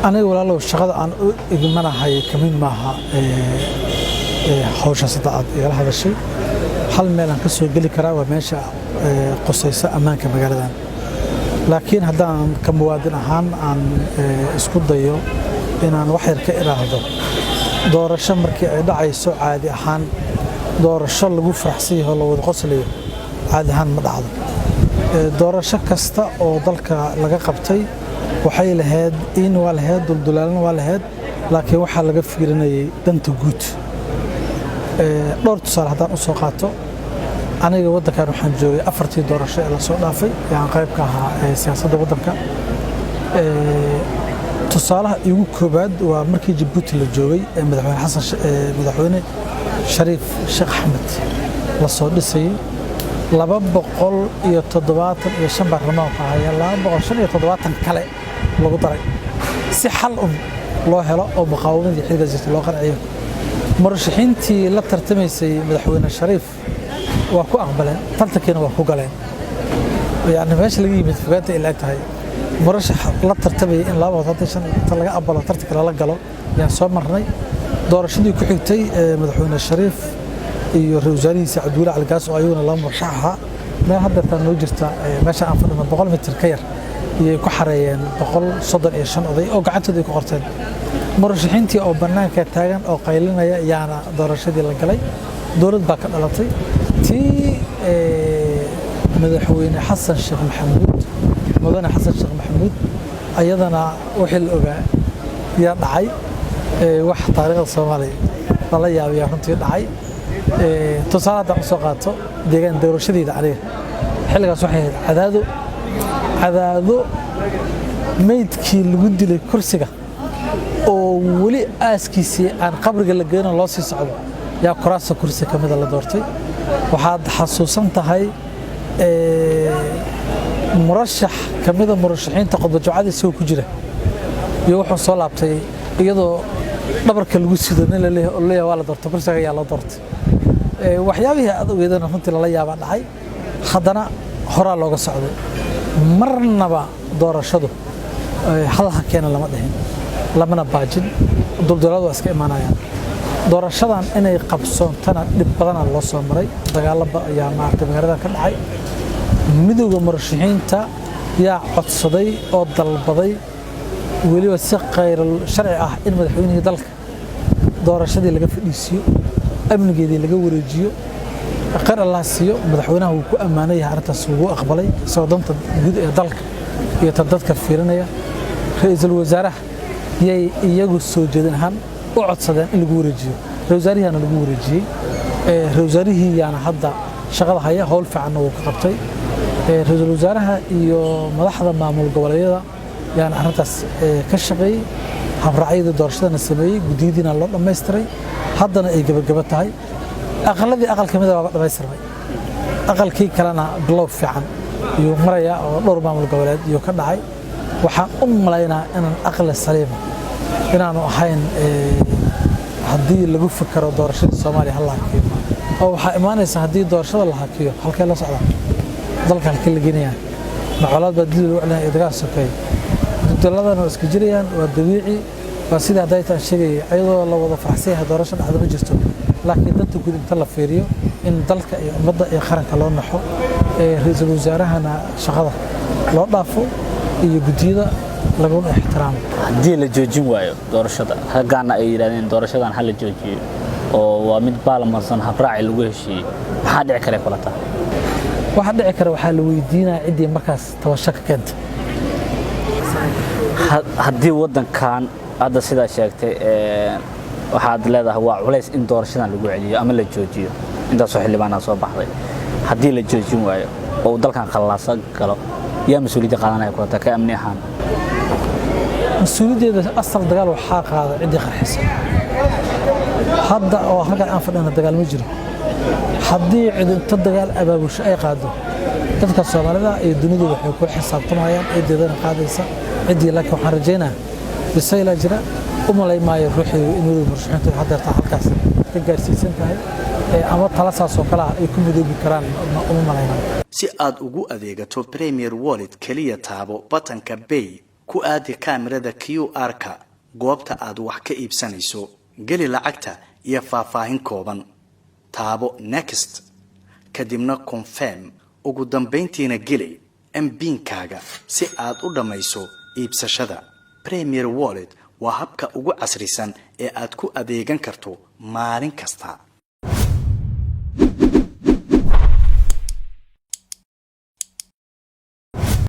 أنا ولا لو شغل عن إجمانا هاي كمان معها حوش صداقات يلا هذا الشيء حل ميلان كسر قلي كرا وماشى قصيصة أمان كمجالدان لكن هذا كموادين عن اسكود ضيو إن عن واحد كإراده دور الشمر كدعي سو عادي أحان دور الشل جوف رحسيه ولا وضقصليه عادي هان مدعض دور الشكستا أو ضلك لقى قبتي وحي لهاد إن والهاد والدلالن والهاد لكن وحى لقى فكرني دنت جوت دور تصار هذا أسوقاته أنا ودك أنا حنجوي أفرتي دور الشيء اللي سوق دافي يعني قريب كها سياسة ودك تصالح يوم كوباد ومركي جيبوتي للجوي مدحون حسن مدحون شريف الشيخ أحمد للصوت السي لباب قل يتضباط يشبه رماق هاي لباب قل يتضباط كله لو طري سحل الله هلا أو مقاومة دي حاجة زي الواقع عيون مرشحين تي لا ترتميسي مدحون الشريف وكو أقبلين تلتكين وكو قلين يعني ماش لقي متفقات إلا هاي مرشح لا ترتبي إن لا وضعتشان تلقى أقبل ترتك لا قالوا يعني صار مرني دور شدي كحيتي مدحون الشريف يروزاني سعدوا على القاس وعيون الله مرشحها ما هذا تنوجرت ماشي عن فضل من بقول متر كير يكحرين بقول صدر إيشان أضي أو قعدت ذيك قرتين مرشحين تي أو برنامج تاجن أو قيلنا يعني دور شدي لقلي دورة باكر لطي تي مدحون حسن الشيخ محمود مدن حسن الشيخ محمود أيضا وحل أوجا يا دعي واحد طريق الصومالي الله يا رنتي دعي تصارع مسوقاته ديجان دور شديد عليه حلقة صحيح عذادو ميت كي الجود اللي كرسية وولي أسكيسي عن قبر اللي جينا الله سيصعد يا كراسة كرسي كمدة اللي دورتي وحد حسوسا تهاي مرشح كمدة مرشحين تقضي جعادي سوي كجرة يروحوا صلابتي يضو دبرك الوسيد اللي ولا دورت كرسي يا الله دورت waxyaabaha aad ogeedana runtii la yaabaa dhaxay haddana hore looga socday marnaba doorashadu halaha keena lama dhahin lamana baajin dulduleed waa iska imaanayaan doorashadan inay qabsoontana dib badan loo soo maray dagaalada ayaa maartay magaalada ka dhacay midowga murashaxiinta yaa codsaday oo dalbaday waliba si qeyr sharci ah in madaxweynaha dalka doorashadii laga fadhiisiyo amnigeedii laga wareejiyo qar Allah siiyo madaxweynaha uu ku amaanay arintaas uu aqbalay soo danta guud ee dalka iyo dadka fiirinaya ra'iisul wasaaraha yay iyagu soo jeedinhan u codsadeen in lagu wareejiyo wasaarihana lagu wareejiyay wasaarihii yana hadda shaqada haya howl fiican uu ka qabtay ra'iisul wasaaraha iyo madaxda maamul goboleedyada yana arintaas ka shaqeeyay habraacyada doorashada sameeyay gudiidina loo dhameystiray haddana ay gabagaba tahay aqalladii aqal kamid ah waa dhameystirmay aqalkii kalena bilow fiican iyo maraya oo dhowr maamul goboleed iyo ka dhacay waxaan u malaynaa inaan aqal saliim inaanu ahayn haddii lagu fikiro doorashada Soomaaliya hal laakiin oo waxa imaanaysa haddii doorashada la hakiyo halkee la socda dalka halkee la geenayaa macluumaad badil u cilaa idagaas sokay dowladana isku jirayaan waa dabiici وسيدة دايتا شيء أيضا لو وضع فرحسيها دورشة هذا مجرته لكن دنتو كده انتلا فيريو إن دلك مضى يخرن كلون نحو رئيس الوزراء هنا شغله لو ضافوا يجديدا لقون احترام. دي الجوجين وايو دورشة هجانا إيران دورشة عن حل الجوجي ومن بالمصن هبراعي الوجهي حد عكره كلتا واحد عكره وحال ويدينا عندي مركز توشك كنت هدي ودن كان هذا سيدا شاكتي waxaad leedahay waa culays in doorashadan lagu celiyo ama la joojiyo intaas wax xilibana soo baxday hadii la joojin waayo oo dalkan khalaasa galo yaa mas'uuliyad qaadanaya ku ta amni ahaan mas'uuliyadda asal dagaal waxa qaada cidi qarxisa hadda oo halka aan fadhina dagaal ma jiro hadii cid inta dagaal abaabusho ay qaado dadka Soomaalida ee dunida waxay ku xisaabtamayaan ciidadan qaadaysa cidii laakiin waxaan rajaynayaa bisayla jira وملاي ما يروح إنه مرشحين تحضر تحقق تجارسيسن تاعي أما ثلاثة سوكلا يكون بدو بكران ملاي si aad ugu adeegato Premier Wallet kaliya taabo buttonka Pay ku aadi kaamirada QR-ka goobta aad wax ka iibsanayso geli lacagta iyo faahfaahin kooban taabo next kadibna confirm ugu dambeyntiina geli MPin-kaaga si aad u dhamayso iibsashada Premier Wallet waa habka ugu casrisan ee aad ku adeegan karto maalin kasta